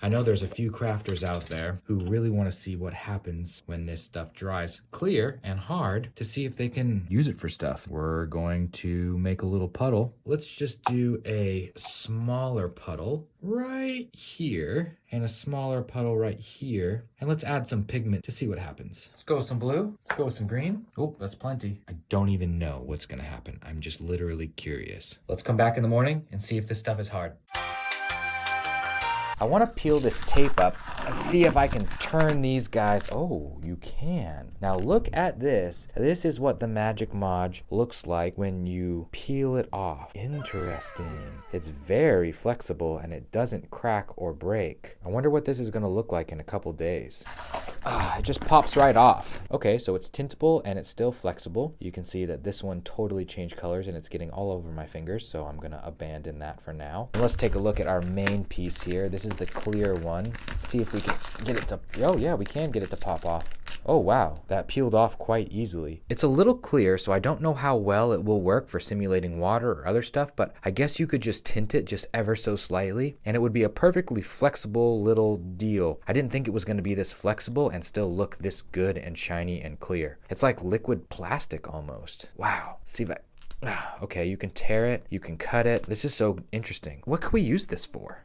I know there's a few crafters out there who really want to see what happens when this stuff dries clear and hard to see if they can use it for stuff. We're going to make a little puddle. Let's just do a smaller puddle right here and a smaller puddle right here. And let's add some pigment to see what happens. Let's go with some blue. Let's go with some green. Oh, that's plenty. I don't even know what's gonna happen. I'm just literally curious. Let's come back in the morning and see if this stuff is hard. I want to peel this tape up and see if I can turn these guys. Oh, you can. Now look at this. This is what the Magic Mod looks like when you peel it off. Interesting. It's very flexible and it doesn't crack or break. I wonder what this is going to look like in a couple days. It just pops right off. Okay, so it's tintable and it's still flexible. You can see that this one totally changed colors and it's getting all over my fingers, so I'm gonna abandon that for now. And let's take a look at our main piece here. This is the clear one. Let's see if we can get it to, oh yeah, we can get it to pop off. Oh wow, that peeled off quite easily. It's a little clear, so I don't know how well it will work for simulating water or other stuff, but I guess you could just tint it just ever so slightly, and it would be a perfectly flexible little deal. I didn't think it was gonna be this flexible and still look this good and shiny and clear. It's like liquid plastic almost. Wow, let's see if I, okay, you can tear it, you can cut it. This is so interesting. What could we use this for?